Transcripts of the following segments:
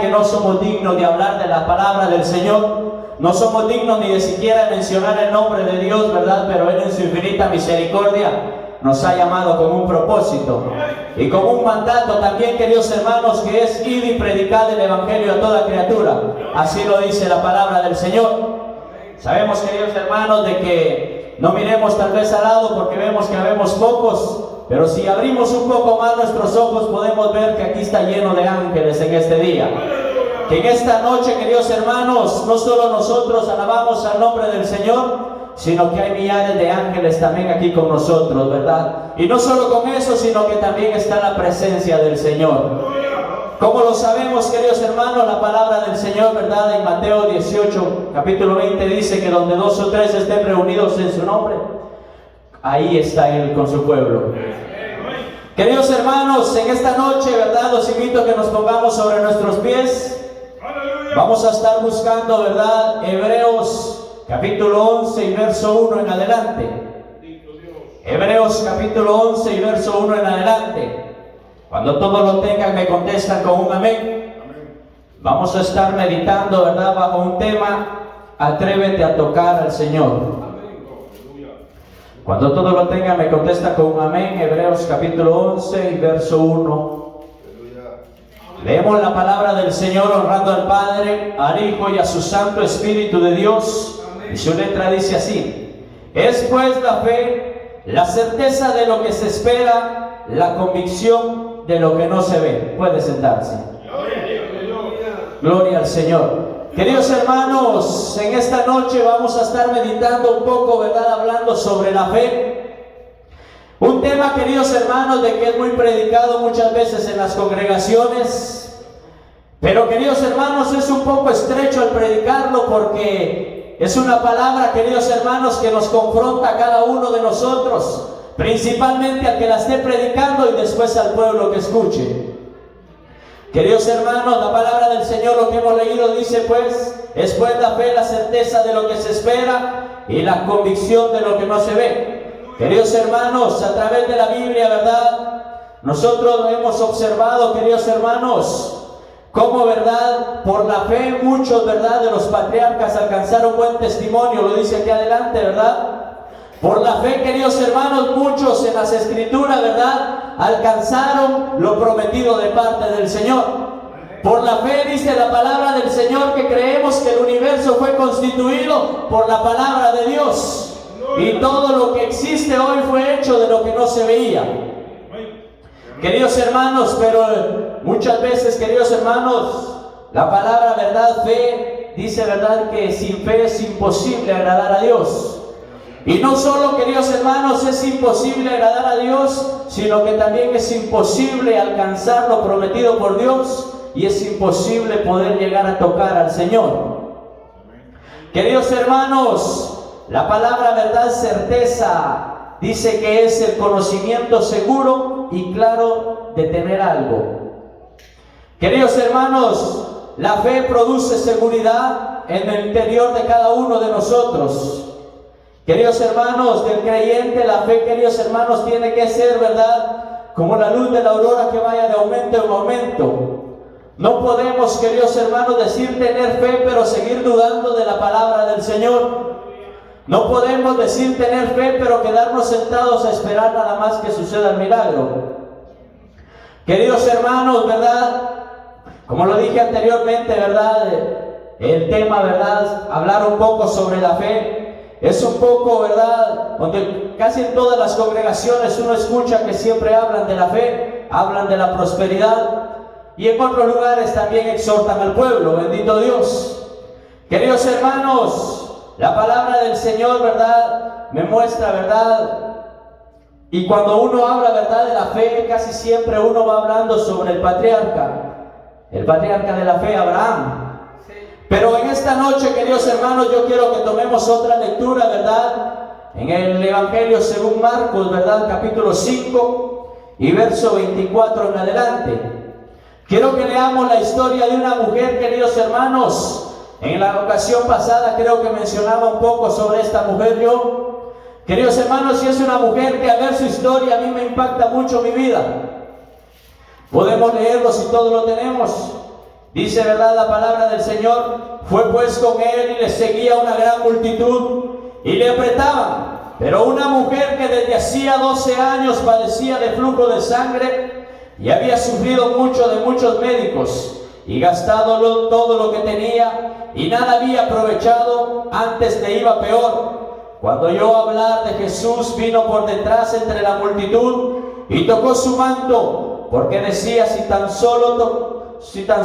Que no somos dignos de hablar de la palabra del Señor, no somos dignos ni de siquiera mencionar el nombre de Dios, ¿verdad? Pero Él en su infinita misericordia nos ha llamado con un propósito y con un mandato también, queridos hermanos, que es ir y predicar el Evangelio a toda criatura. Así lo dice la palabra del Señor. Sabemos, queridos hermanos, de que no miremos tal vez al lado porque vemos que habemos pocos, pero si abrimos un poco más nuestros ojos podemos ver que aquí está lleno de ángeles en este día. Que en esta noche, queridos hermanos, no solo nosotros alabamos al nombre del Señor, sino que hay millares de ángeles también aquí con nosotros, ¿verdad? Y no solo con eso, sino que también está la presencia del Señor. Como lo sabemos, queridos hermanos, la palabra del Señor, ¿verdad? En Mateo 18, capítulo 20, dice que donde 2 o 3 estén reunidos en su nombre, ahí está Él con su pueblo. Queridos hermanos, en esta noche, ¿verdad? Los invito a que nos pongamos sobre nuestros pies. Vamos a estar buscando, ¿verdad? Hebreos capítulo 11 y verso 1 en adelante. Hebreos capítulo 11 y verso 1 en adelante. Cuando todos lo tengan me contestan con un amén. Vamos a estar meditando, ¿verdad? Bajo un tema: atrévete a tocar al Señor. Cuando todos lo tengan me contestan con un amén. Hebreos capítulo 11 y verso 1. Leemos la palabra del Señor honrando al Padre, al Hijo y a su Santo Espíritu de Dios. Y su letra dice así: es pues la fe, la certeza de lo que se espera, la convicción de lo que no se ve. Puede sentarse. Gloria al Señor. Queridos hermanos, en esta noche vamos a estar meditando un poco, ¿verdad? Hablando sobre la fe. Un tema, queridos hermanos, de que es muy predicado muchas veces en las congregaciones. Pero, queridos hermanos, es un poco estrecho al predicarlo porque es una palabra, queridos hermanos, que nos confronta a cada uno de nosotros. Principalmente al que la esté predicando y después al pueblo que escuche. Queridos hermanos, la palabra del Señor, lo que hemos leído, dice pues: es pues la fe, la certeza de lo que se espera y la convicción de lo que no se ve. Queridos hermanos, a través de la Biblia, ¿verdad? Nosotros hemos observado, queridos hermanos, cómo, ¿verdad? Por la fe muchos, ¿verdad? De los patriarcas alcanzaron buen testimonio, lo dice aquí adelante, ¿verdad? Por la fe, queridos hermanos, muchos en las Escrituras, ¿verdad? Alcanzaron lo prometido de parte del Señor. Por la fe dice la palabra del Señor que creemos que el universo fue constituido por la palabra de Dios. Y todo lo que existe hoy fue hecho de lo que no se veía. Queridos hermanos, pero muchas veces, queridos hermanos, la palabra, ¿verdad? Fe, dice, ¿verdad? Que sin fe es imposible agradar a Dios. Y no solo, queridos hermanos, es imposible agradar a Dios, sino que también es imposible alcanzar lo prometido por Dios y es imposible poder llegar a tocar al Señor. Queridos hermanos, la palabra, ¿verdad? Certeza dice que es el conocimiento seguro y claro de tener algo. Queridos hermanos, la fe produce seguridad en el interior de cada uno de nosotros. Queridos hermanos, del creyente, la fe, queridos hermanos, tiene que ser, ¿verdad? Como la luz de la aurora que vaya de aumento en aumento. No podemos, queridos hermanos, decir tener fe, pero seguir dudando de la palabra del Señor. No podemos decir tener fe, pero quedarnos sentados a esperar nada más que suceda el milagro. Queridos hermanos, ¿verdad? Como lo dije anteriormente, ¿verdad? El tema, ¿verdad? Hablar un poco sobre la fe. Es un poco, ¿verdad? Donde casi en todas las congregaciones uno escucha que siempre hablan de la fe, hablan de la prosperidad. Y en otros lugares también exhortan al pueblo, bendito Dios. Queridos hermanos, la palabra del Señor, ¿verdad? Me muestra, ¿verdad? Y cuando uno habla, ¿verdad? De la fe, casi siempre uno va hablando sobre el patriarca de la fe, Abraham. Pero en esta noche, queridos hermanos, yo quiero que tomemos otra lectura, ¿verdad? En el Evangelio según Marcos, ¿verdad? Capítulo 5 y verso 24 en adelante. Quiero que leamos la historia de una mujer, queridos hermanos. En la ocasión pasada creo que mencionaba un poco sobre esta mujer yo. Queridos hermanos, si es una mujer que al ver su historia a mí me impacta mucho mi vida. Podemos leerlo si todos lo tenemos. Dice, ¿verdad?, la palabra del Señor, fue pues con él y le seguía una gran multitud y le apretaban. Pero una mujer que desde hacía 12 años padecía de flujo de sangre y había sufrido mucho de muchos médicos y gastado todo lo que tenía y nada había aprovechado, antes le iba peor. Cuando oyó hablar de Jesús, vino por detrás entre la multitud y tocó su manto, porque decía, si tan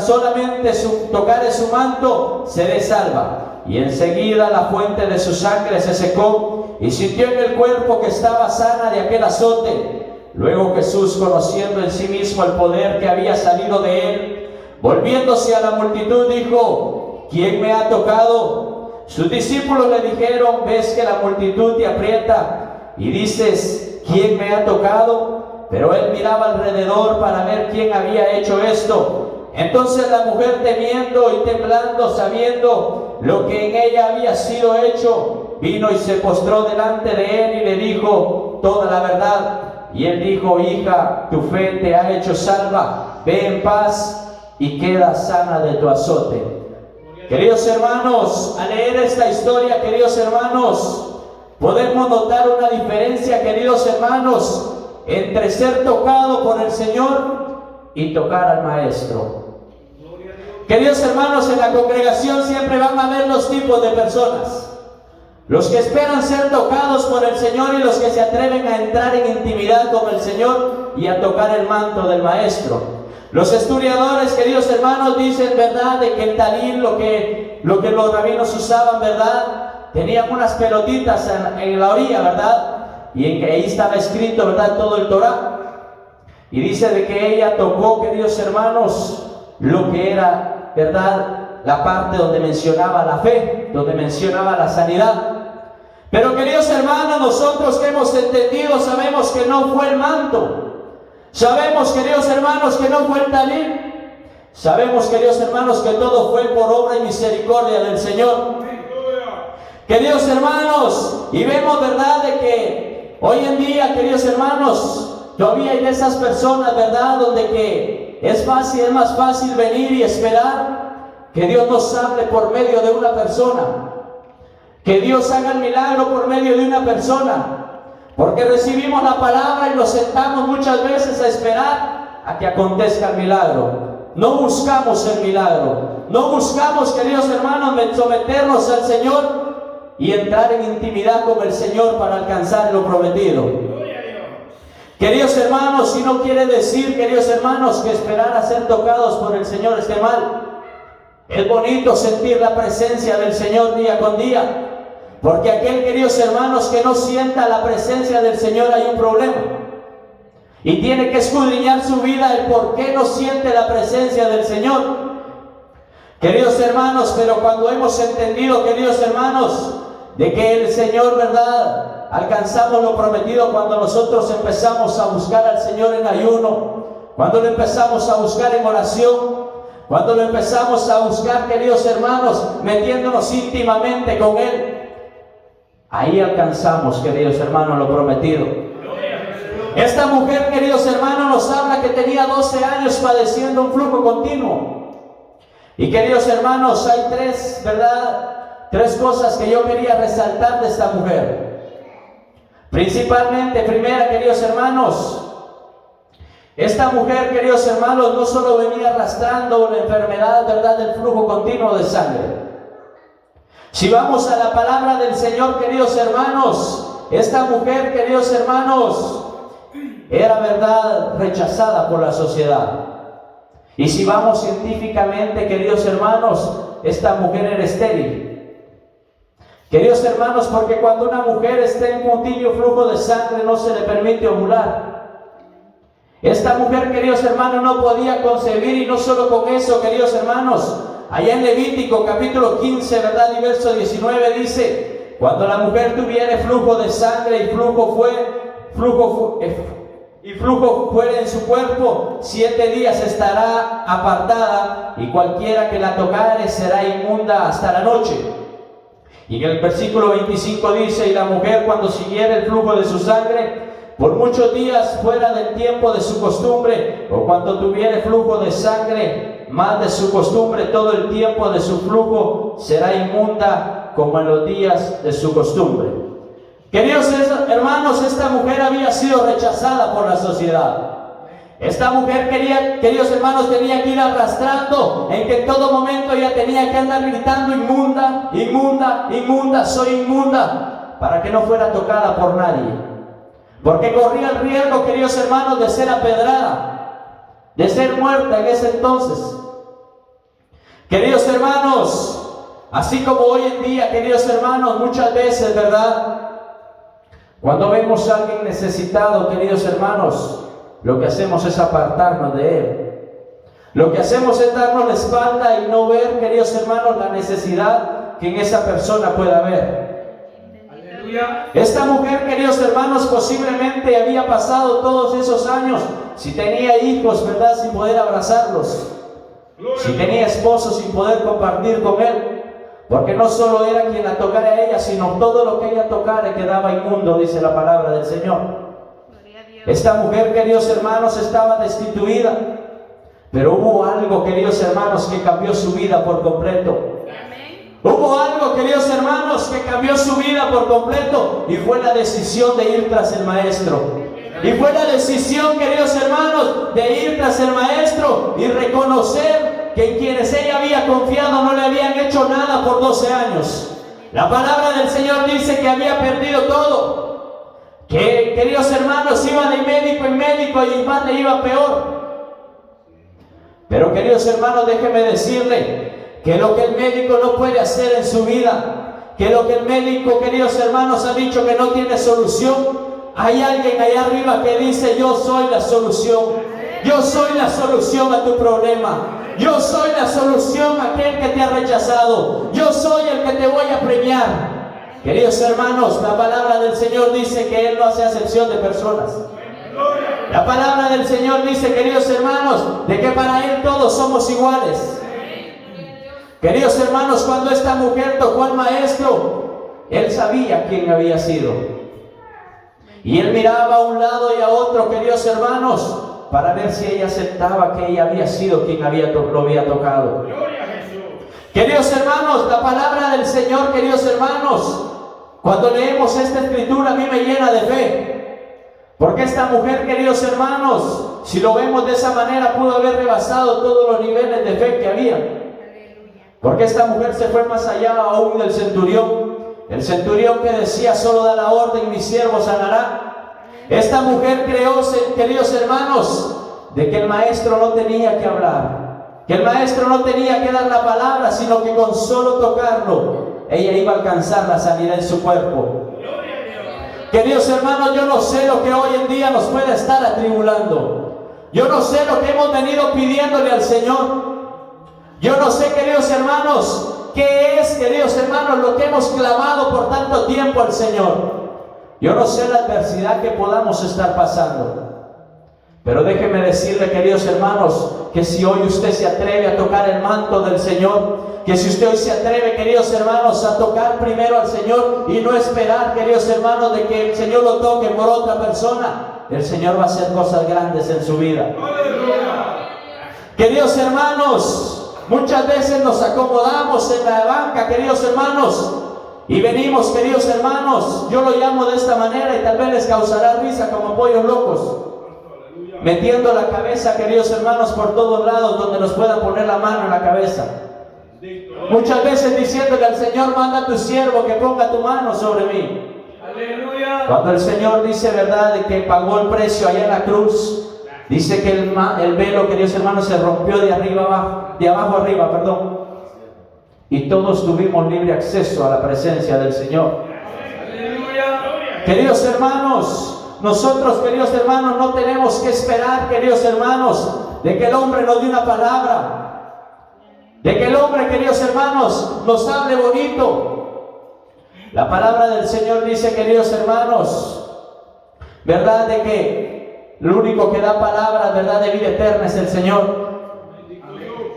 solamente tocare su manto, seré salva. Y enseguida la fuente de su sangre se secó y sintió en el cuerpo que estaba sana de aquel azote. Luego Jesús, conociendo en sí mismo el poder que había salido de él, volviéndose a la multitud, dijo, ¿quién me ha tocado? Sus discípulos le dijeron, ¿ves que la multitud te aprieta y dices, ¿quién me ha tocado? Pero él miraba alrededor para ver quién había hecho esto. Entonces la mujer, temiendo y temblando, sabiendo lo que en ella había sido hecho, vino y se postró delante de él y le dijo toda la verdad. Y él dijo, hija, tu fe te ha hecho salva, ve en paz y queda sana de tu azote. Queridos hermanos, al leer esta historia, queridos hermanos, podemos notar una diferencia, queridos hermanos, entre ser tocado por el Señor y tocar al Maestro. Queridos hermanos, en la congregación siempre van a haber dos tipos de personas: los que esperan ser tocados por el Señor y los que se atreven a entrar en intimidad con el Señor y a tocar el manto del Maestro. Los historiadores, queridos hermanos, dicen, verdad, de que el talín, lo que los rabinos usaban, verdad, tenían unas pelotitas en la orilla, verdad, y en que ahí estaba escrito, verdad, todo el Torah. Y dice de que ella tocó, queridos hermanos, lo que era, verdad, la parte donde mencionaba la fe, donde mencionaba la sanidad. Pero, queridos hermanos, nosotros que hemos entendido sabemos que no fue el manto. Sabemos, queridos hermanos, que no fue el talín. Sabemos, queridos hermanos, que todo fue por obra y misericordia del Señor. Queridos hermanos, y vemos, verdad, de que hoy en día, queridos hermanos, todavía hay de esas personas, verdad, donde que es más fácil venir y esperar que Dios nos hable por medio de una persona, que Dios haga el milagro por medio de una persona. Porque recibimos la palabra y nos sentamos muchas veces a esperar a que acontezca el milagro. No buscamos el milagro. No buscamos, queridos hermanos, someternos al Señor y entrar en intimidad con el Señor para alcanzar lo prometido. Queridos hermanos, si no quiere decir, queridos hermanos, que esperar a ser tocados por el Señor esté mal. Es bonito sentir la presencia del Señor día con día. Porque aquel, queridos hermanos, que no sienta la presencia del Señor, hay un problema. Y tiene que escudriñar su vida el por qué no siente la presencia del Señor. Queridos hermanos, pero cuando hemos entendido, queridos hermanos, de que el Señor, verdad, alcanzamos lo prometido cuando nosotros empezamos a buscar al Señor en ayuno, cuando lo empezamos a buscar en oración, cuando lo empezamos a buscar, queridos hermanos, metiéndonos íntimamente con Él. Ahí alcanzamos, queridos hermanos, lo prometido. Esta mujer, queridos hermanos, nos habla que tenía 12 años padeciendo un flujo continuo. Y, queridos hermanos, hay tres cosas que yo quería resaltar de esta mujer. Principalmente, primera, queridos hermanos, esta mujer, queridos hermanos, no solo venía arrastrando una enfermedad, verdad, del flujo continuo de sangre. Si vamos a la palabra del Señor, queridos hermanos, esta mujer, queridos hermanos, era, verdad, rechazada por la sociedad. Y si vamos científicamente, queridos hermanos, esta mujer era estéril. Queridos hermanos, porque cuando una mujer está en continuo flujo de sangre no se le permite ovular. Esta mujer, queridos hermanos, no podía concebir, y no solo con eso, queridos hermanos, allá en Levítico capítulo 15, verdad, y verso 19 dice, cuando la mujer tuviere flujo de sangre y flujo fuera en su cuerpo, 7 días estará apartada, y cualquiera que la tocare será inmunda hasta la noche. Y en el versículo 25 dice, y la mujer cuando siguiere el flujo de su sangre, por muchos días fuera del tiempo de su costumbre, o cuando tuviere flujo de sangre, más de su costumbre, todo el tiempo de su flujo será inmunda como en los días de su costumbre. Queridos hermanos, esta mujer había sido rechazada por la sociedad. Esta mujer queridos hermanos, tenía que ir arrastrando, en que en todo momento ella tenía que andar gritando: inmunda, inmunda, inmunda, soy inmunda, para que no fuera tocada por nadie. Porque corría el riesgo, queridos hermanos, de ser apedrada, de ser muerta en ese entonces. Queridos hermanos, así como hoy en día, queridos hermanos, muchas veces, ¿verdad?, cuando vemos a alguien necesitado, queridos hermanos, lo que hacemos es apartarnos de él. Lo que hacemos es darnos la espalda y no ver, queridos hermanos, la necesidad que en esa persona pueda haber. Aleluya. Esta mujer, queridos hermanos, posiblemente había pasado todos esos años, si tenía hijos, ¿verdad?, sin poder abrazarlos. Si tenía esposo, sin poder compartir con él. Porque no solo era quien la tocara a ella, sino todo lo que ella tocara quedaba inmundo, dice la palabra del Señor. Esta mujer, queridos hermanos, estaba destituida, pero hubo algo, queridos hermanos, que cambió su vida por completo. Hubo algo, queridos hermanos, que cambió su vida por completo, y fue la decisión de ir tras el Maestro. Y fue la decisión, queridos hermanos, de ir tras el Maestro y reconocer que en quienes ella había confiado no le habían hecho nada por 12 años. La palabra del Señor dice que había perdido todo. Que, queridos hermanos, iba de médico en médico y más le iba peor. Pero, queridos hermanos, déjeme decirle que lo que el médico no puede hacer en su vida, que lo que el médico, queridos hermanos, ha dicho que no tiene solución, hay alguien allá arriba que dice: yo soy la solución. Yo soy la solución a tu problema. Yo soy la solución a aquel que te ha rechazado. Yo soy el que te voy a premiar. Queridos hermanos, la palabra del Señor dice que Él no hace acepción de personas. La palabra del Señor dice, queridos hermanos, de que para Él todos somos iguales. Queridos hermanos, cuando esta mujer tocó al Maestro, Él sabía quién había sido. Y Él miraba a un lado y a otro, queridos hermanos, para ver si ella aceptaba que ella había sido quien lo había tocado. Queridos hermanos, la palabra del Señor, queridos hermanos, cuando leemos esta escritura, a mí me llena de fe. Porque esta mujer, queridos hermanos, si lo vemos de esa manera, pudo haber rebasado todos los niveles de fe que había. Porque esta mujer se fue más allá aún del centurión. El centurión que decía: solo da la orden, mi siervo sanará. Esta mujer creó, queridos hermanos, de que el Maestro no tenía que hablar, que el Maestro no tenía que dar la palabra, sino que con solo tocarlo, ella iba a alcanzar la sanidad en su cuerpo. Queridos hermanos, yo no sé lo que hoy en día nos puede estar atribulando. Yo no sé lo que hemos venido pidiéndole al Señor. Yo no sé, queridos hermanos, qué es, queridos hermanos, lo que hemos clamado por tanto tiempo al Señor. Yo no sé la adversidad que podamos estar pasando, pero déjeme decirle, queridos hermanos, que si hoy usted se atreve a tocar el manto del Señor, que si usted hoy se atreve, queridos hermanos, a tocar primero al Señor y no esperar, queridos hermanos, de que el Señor lo toque por otra persona, el Señor va a hacer cosas grandes en su vida. Queridos hermanos, muchas veces nos acomodamos en la banca, queridos hermanos, y venimos, queridos hermanos, yo lo llamo de esta manera y tal vez les causará risa como pollos locos, metiendo la cabeza, queridos hermanos, por todos lados donde nos puedan poner la mano en la cabeza. Muchas veces diciéndole al Señor: manda a tu siervo que ponga tu mano sobre mí. Cuando el Señor dice, verdad, de que pagó el precio allá en la cruz, dice que el velo, queridos hermanos, se rompió de abajo arriba, y todos tuvimos libre acceso a la presencia del Señor. Queridos hermanos, nosotros, queridos hermanos, no tenemos que esperar, queridos hermanos, de que el hombre nos dé una palabra, de que el hombre, queridos hermanos, nos hable bonito. La palabra del Señor dice, queridos hermanos, verdad, de que el único que da palabras, verdad, de vida eterna es el Señor.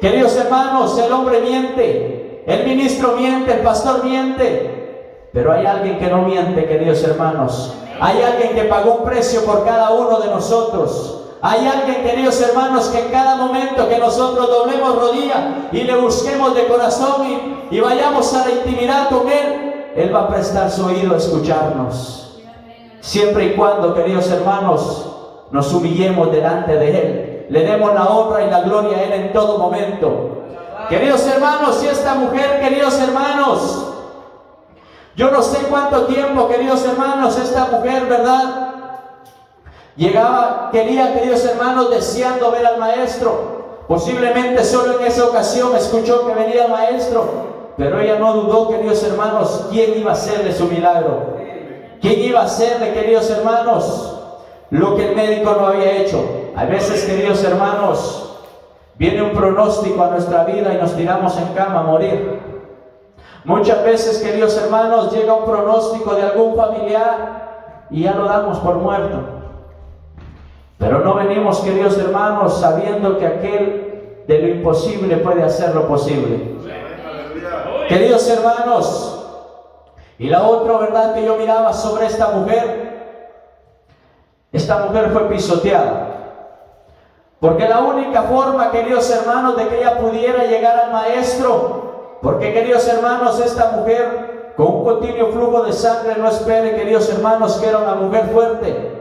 Queridos hermanos, el hombre miente, el ministro miente, el pastor miente, pero hay alguien que no miente, queridos hermanos. Hay alguien que pagó un precio por cada uno de nosotros. Hay alguien, queridos hermanos, que en cada momento que nosotros doblemos rodilla y le busquemos de corazón y vayamos a la intimidad con Él va a prestar su oído a escucharnos. Siempre y cuando, queridos hermanos, nos humillemos delante de Él, le demos la honra y la gloria a Él en todo momento. Queridos hermanos, si esta mujer, queridos hermanos, yo no sé cuánto tiempo, queridos hermanos, esta mujer, ¿verdad?, quería, queridos hermanos, deseando ver al maestro. Posiblemente solo en esa ocasión escuchó que venía el maestro, pero ella no dudó, queridos hermanos, quién iba a hacerle su milagro. ¿Quién iba a hacerle, queridos hermanos, lo que el médico no había hecho? A veces, queridos hermanos, viene un pronóstico a nuestra vida y nos tiramos en cama a morir. Muchas veces, queridos hermanos, llega un pronóstico de algún familiar y ya lo damos por muerto. Pero no venimos, queridos hermanos, sabiendo que aquel de lo imposible puede hacer lo posible. Queridos hermanos, y la otra verdad que yo miraba sobre esta mujer fue pisoteada. Porque la única forma, queridos hermanos, de que ella pudiera llegar al maestro, porque, queridos hermanos, esta mujer con un continuo flujo de sangre, no espere, queridos hermanos, que era una mujer fuerte.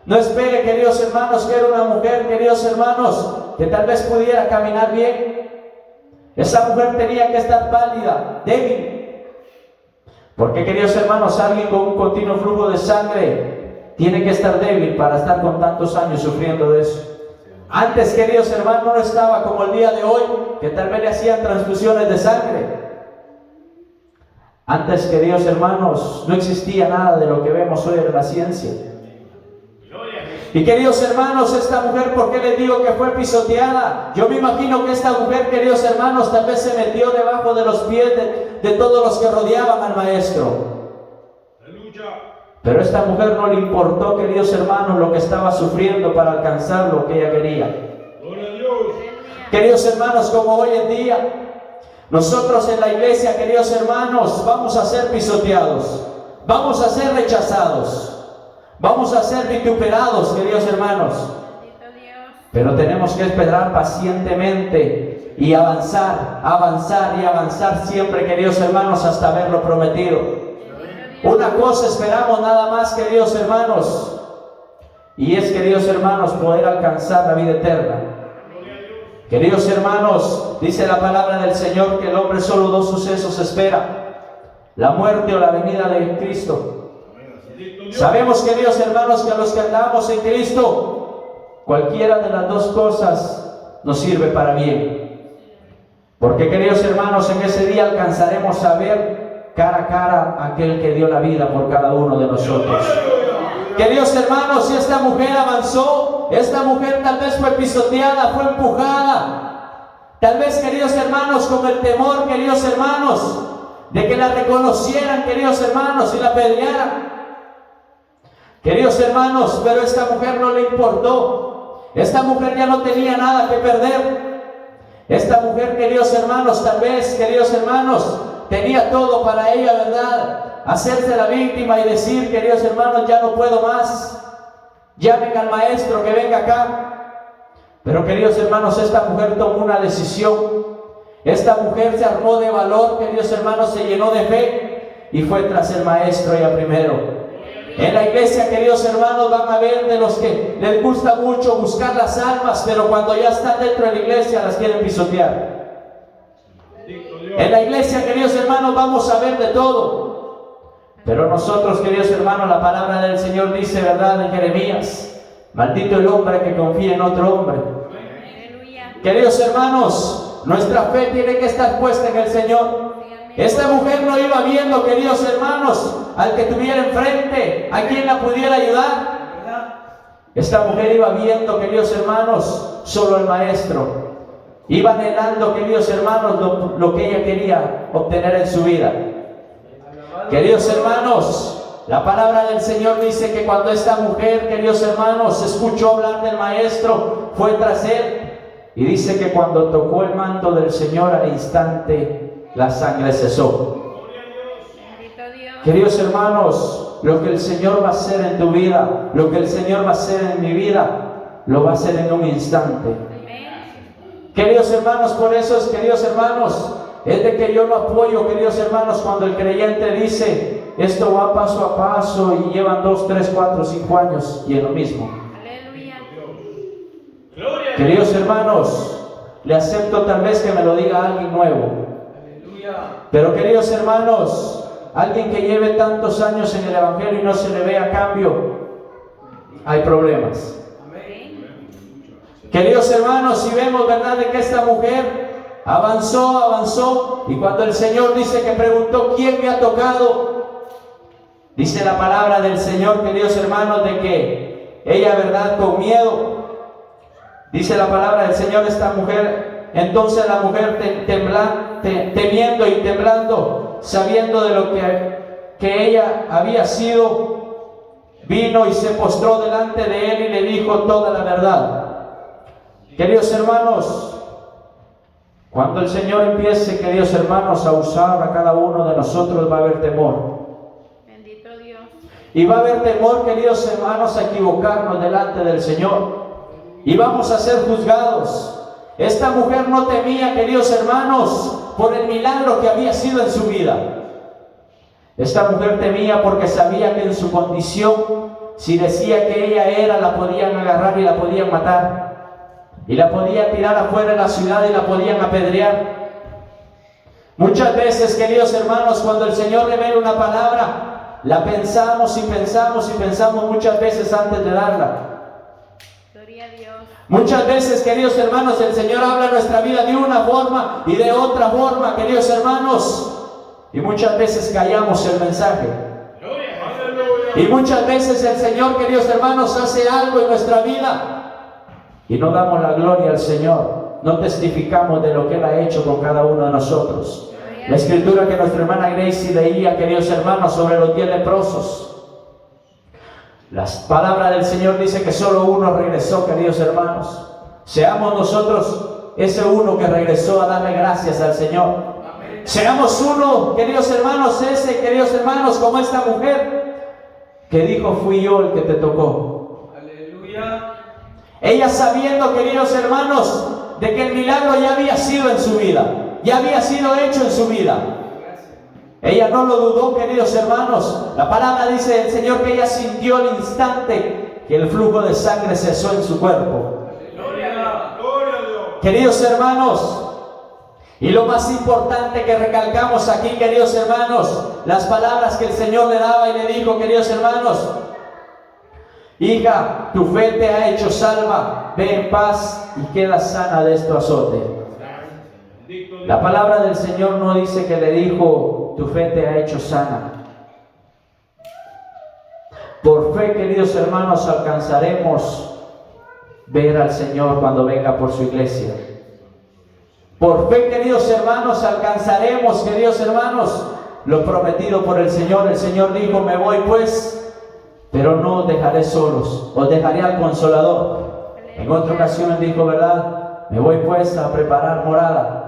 No espere, queridos hermanos, que era una mujer, queridos hermanos, que tal vez pudiera caminar bien. Esa mujer tenía que estar pálida, débil. Porque, queridos hermanos, alguien con un continuo flujo de sangre tiene que estar débil para estar con tantos años sufriendo de eso. Antes, queridos hermanos, no estaba como el día de hoy, que tal vez le hacían transfusiones de sangre. Antes, queridos hermanos, no existía nada de lo que vemos hoy en la ciencia. Y, queridos hermanos, esta mujer, ¿por qué les digo que fue pisoteada? Yo me imagino que esta mujer, queridos hermanos, tal vez se metió debajo de los pies de todos los que rodeaban al maestro. Pero a esta mujer no le importó, queridos hermanos, lo que estaba sufriendo para alcanzar lo que ella quería. Queridos hermanos, como hoy en día, nosotros en la iglesia, queridos hermanos, vamos a ser pisoteados, vamos a ser rechazados, vamos a ser vituperados, queridos hermanos. Pero tenemos que esperar pacientemente y avanzar, avanzar y avanzar siempre, queridos hermanos, hasta ver lo prometido. Una cosa esperamos nada más, queridos hermanos, y es, queridos hermanos, poder alcanzar la vida eterna. Queridos hermanos, dice la palabra del Señor que el hombre solo dos sucesos espera: la muerte o la venida de Cristo. Sabemos, queridos hermanos, que a los que andamos en Cristo, cualquiera de las dos cosas nos sirve para bien. Porque, queridos hermanos, en ese día alcanzaremos a ver cara a cara a aquel que dio la vida por cada uno de nosotros. Queridos hermanos, si esta mujer avanzó, esta mujer tal vez fue pisoteada, fue empujada. Tal vez, queridos hermanos, con el temor, queridos hermanos, de que la reconocieran, queridos hermanos, y la apedrearan. Queridos hermanos, pero esta mujer no le importó. Esta mujer ya no tenía nada que perder. Esta mujer, queridos hermanos, tal vez, queridos hermanos, tenía todo para ella, ¿verdad? Hacerse la víctima y decir, queridos hermanos, ya no puedo más. Llamen al maestro que venga acá. Pero, queridos hermanos, esta mujer tomó una decisión. Esta mujer se armó de valor, queridos hermanos, se llenó de fe y fue tras el maestro ella primero. En la iglesia, queridos hermanos, van a ver de los que les gusta mucho buscar las almas, pero cuando ya están dentro de la iglesia las quieren pisotear. En la iglesia, queridos hermanos, vamos a ver de todo. Pero nosotros, queridos hermanos, la palabra del Señor dice, ¿verdad?, en Jeremías: maldito el hombre que confía en otro hombre. Queridos hermanos, nuestra fe tiene que estar puesta en el Señor. Esta mujer no iba viendo, queridos hermanos, al que tuviera enfrente, a quien la pudiera ayudar. Esta mujer iba viendo, queridos hermanos, solo al maestro. Iba anhelando, queridos hermanos, lo que ella quería obtener en su vida. Queridos hermanos, la palabra del Señor dice que cuando esta mujer, queridos hermanos, escuchó hablar del maestro, fue tras él. Y dice que cuando tocó el manto del Señor, al instante la sangre cesó. Queridos hermanos, lo que el Señor va a hacer en tu vida, lo que el Señor va a hacer en mi vida, lo va a hacer en un instante. Queridos hermanos, por eso es, queridos hermanos, es de que yo lo apoyo, queridos hermanos, cuando el creyente dice, esto va paso a paso y llevan 2, 3, 4, 5 años y es lo mismo. Aleluya. Queridos hermanos, le acepto tal vez que me lo diga alguien nuevo. Pero queridos hermanos, alguien que lleve tantos años en el Evangelio y no se le vea cambio, hay problemas. Queridos hermanos, si vemos, ¿verdad?, de que esta mujer avanzó, y cuando el Señor dice que preguntó, ¿quién me ha tocado? Dice la palabra del Señor, queridos hermanos, de que ella, ¿verdad?, con miedo, dice la palabra del Señor, esta mujer, entonces la mujer temiendo y temblando, sabiendo de lo que ella había sido, vino y se postró delante de él y le dijo toda la verdad. Queridos hermanos, cuando el Señor empiece, queridos hermanos, a usar a cada uno de nosotros, va a haber temor. Bendito Dios. Y va a haber temor, queridos hermanos, a equivocarnos delante del Señor. Y vamos a ser juzgados. Esta mujer no temía, queridos hermanos, por el milagro que había sido en su vida. Esta mujer temía porque sabía que en su condición, si decía que ella era, la podían agarrar y la podían matar. Y la podían tirar afuera de la ciudad y la podían apedrear. Muchas veces, queridos hermanos, cuando el Señor revela una palabra, la pensamos y pensamos y pensamos muchas veces antes de darla. Gloria a Dios. Muchas veces, queridos hermanos, el Señor habla en nuestra vida de una forma y de otra forma, queridos hermanos, y muchas veces callamos el mensaje. Y muchas veces el Señor, queridos hermanos, hace algo en nuestra vida y no damos la gloria al Señor, no testificamos de lo que Él ha hecho con cada uno de nosotros. La escritura que nuestra hermana Gracie leía, queridos hermanos, sobre los 10 leprosos, las palabras del Señor dice que solo uno regresó, queridos hermanos. Seamos nosotros ese uno que regresó a darle gracias al Señor. Amén. Seamos uno, queridos hermanos, ese, queridos hermanos, como esta mujer que dijo, fui yo el que te tocó. Aleluya. Ella sabiendo, queridos hermanos, de que el milagro ya había sido en su vida, ya había sido hecho en su vida. Ella no lo dudó, queridos hermanos. La palabra dice del Señor que ella sintió al instante que el flujo de sangre cesó en su cuerpo. Gloria, gloria a Dios. Queridos hermanos, y lo más importante que recalcamos aquí, queridos hermanos, las palabras que el Señor le daba y le dijo, queridos hermanos, hija, tu fe te ha hecho salva, ve en paz y queda sana de este azote. La palabra del Señor no dice que le dijo, tu fe te ha hecho sana. Por fe, queridos hermanos, alcanzaremos ver al Señor cuando venga por su iglesia. Por fe, queridos hermanos, alcanzaremos, queridos hermanos, lo prometido por el Señor. El Señor dijo, me voy pues, pero no os dejaré solos, os dejaré al Consolador. En otra ocasión dijo, ¿verdad? Me voy pues a preparar morada,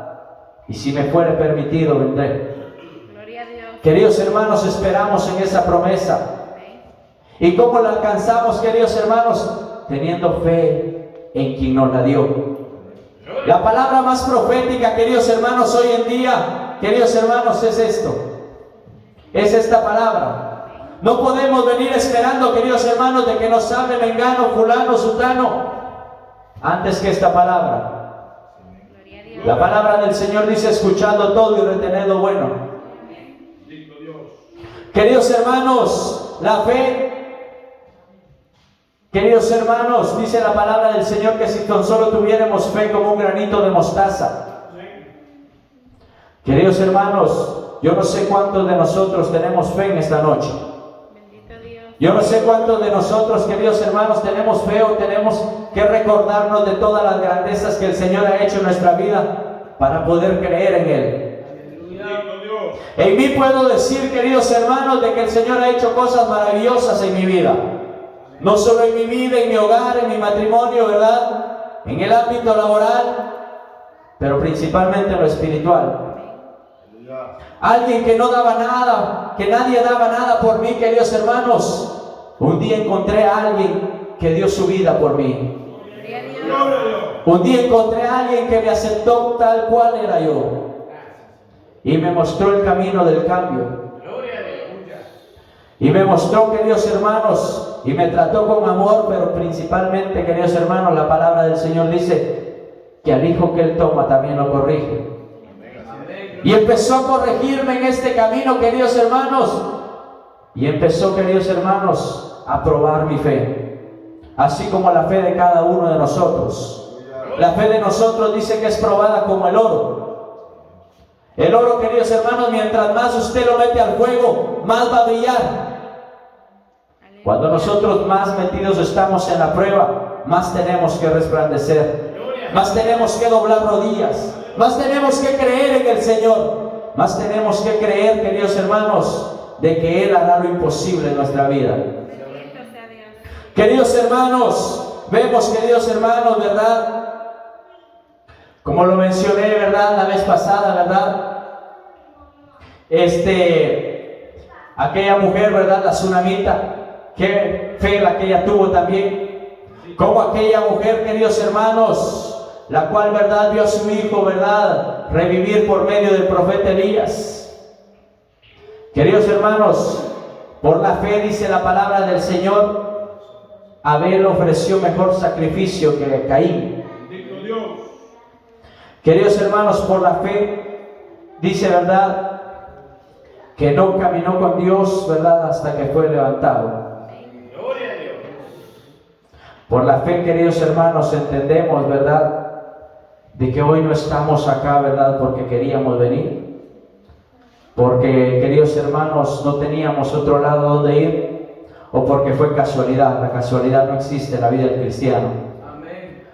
y si me fuere permitido, vendré. Gloria a Dios. Queridos hermanos, esperamos en esa promesa. ¿Y cómo la alcanzamos, queridos hermanos? Teniendo fe en quien nos la dio. La palabra más profética, queridos hermanos, hoy en día, queridos hermanos, es esto. Es esta palabra. No podemos venir esperando, queridos hermanos, de que nos hable mengano, fulano, sutano, antes que esta palabra. La palabra del Señor dice, escuchando todo y retener lo bueno. Queridos hermanos, la fe, queridos hermanos, dice la palabra del Señor que si tan solo tuviéramos fe como un granito de mostaza. Queridos hermanos, yo no sé cuántos de nosotros tenemos fe en esta noche. Yo no sé cuántos de nosotros, queridos hermanos, tenemos fe o tenemos que recordarnos de todas las grandezas que el Señor ha hecho en nuestra vida para poder creer en Él. En mí puedo decir, queridos hermanos, de que el Señor ha hecho cosas maravillosas en mi vida. No solo en mi vida, en mi hogar, en mi matrimonio, ¿verdad? En el ámbito laboral, pero principalmente en lo espiritual. Alguien que no daba nada, que nadie daba nada por mí, queridos hermanos. Un día encontré a alguien que dio su vida por mí. Gloria a Dios. Un día encontré a alguien que me aceptó tal cual era yo y me mostró el camino del cambio. Y me mostró, queridos hermanos, y me trató con amor, pero principalmente, queridos hermanos, la palabra del Señor dice que al hijo que Él toma también lo corrige. Y empezó a corregirme en este camino, queridos hermanos, y empezó, queridos hermanos, a probar mi fe, así como la fe de cada uno de nosotros. La fe de nosotros dice que es probada como el oro. El oro, queridos hermanos, mientras más usted lo mete al fuego, más va a brillar. Cuando nosotros más metidos estamos en la prueba, más tenemos que resplandecer, más tenemos que doblar rodillas, más tenemos que creer en el Señor, más tenemos que creer, queridos hermanos, de que Él hará lo imposible en nuestra vida. Bendito sea Dios. Queridos hermanos, vemos, queridos hermanos, ¿verdad? Como lo mencioné, ¿verdad? La vez pasada, ¿verdad? Aquella mujer, ¿verdad? La tsunamita, qué fe la que ella tuvo también. Como aquella mujer, queridos hermanos, la cual, ¿verdad? Vio a su hijo, ¿verdad? Revivir por medio del profeta Elías. Queridos hermanos, por la fe, dice la palabra del Señor, Abel ofreció mejor sacrificio que Caín. Bendito Dios. Queridos hermanos, por la fe, dice, ¿verdad?, que no caminó con Dios, ¿verdad?, hasta que fue levantado. Gloria a Dios. Por la fe, queridos hermanos, entendemos, ¿verdad?, de que hoy no estamos acá, ¿verdad?, porque queríamos venir. Porque, queridos hermanos, no teníamos otro lado donde ir, o porque fue casualidad. La casualidad no existe en la vida del cristiano. Amén.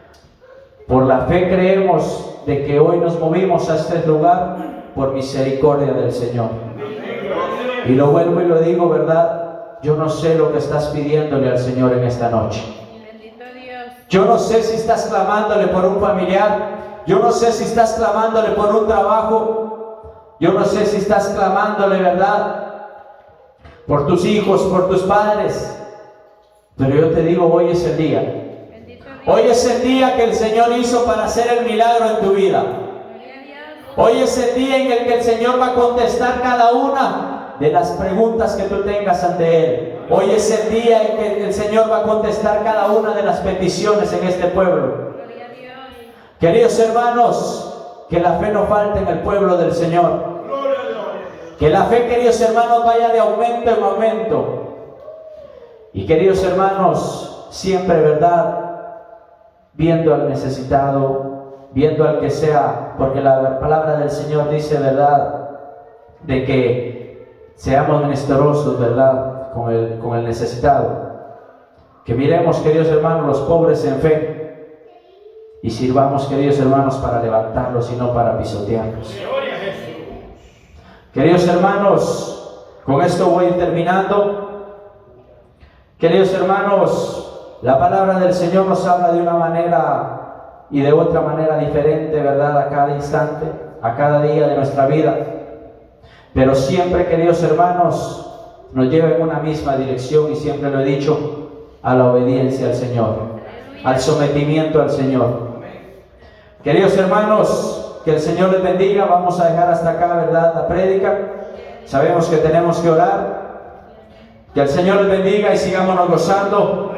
Por la fe creemos de que hoy nos movimos a este lugar por misericordia del Señor. Y lo vuelvo y lo digo, ¿verdad? Yo no sé lo que estás pidiéndole al Señor en esta noche. Bendito Dios. Yo no sé si estás clamándole por un familiar. Yo no sé si estás clamándole por un trabajo. Yo no sé si estás clamándole, ¿verdad?, por tus hijos, por tus padres. Pero yo te digo, hoy es el día. Bendito Dios. Hoy es el día que el Señor hizo para hacer el milagro en tu vida. Gloria a Dios. Hoy es el día en el que el Señor va a contestar cada una de las preguntas que tú tengas ante Él. Hoy es el día en que el Señor va a contestar cada una de las peticiones en este pueblo. Gloria a Dios. Queridos hermanos, que la fe no falte en el pueblo del Señor. Gloria a Dios. Que la fe, queridos hermanos, vaya de aumento en aumento. Y queridos hermanos, siempre, ¿verdad?, viendo al necesitado, viendo al que sea, porque la palabra del Señor dice, ¿verdad?, de que seamos menesterosos, ¿verdad?, con el necesitado. Que miremos, queridos hermanos, los pobres en fe y sirvamos, queridos hermanos, para levantarlos y no para pisotearlos. Gloria a Jesús. Queridos hermanos, con esto voy terminando. Queridos hermanos, la palabra del Señor nos habla de una manera y de otra manera diferente, ¿verdad?, a cada instante, a cada día de nuestra vida. Pero siempre, queridos hermanos, nos lleva en una misma dirección, y siempre lo he dicho, a la obediencia al Señor, al sometimiento al Señor. Queridos hermanos, que el Señor les bendiga. Vamos a dejar hasta acá, ¿verdad?, la prédica. Sabemos que tenemos que orar. Que el Señor les bendiga y sigámonos gozando.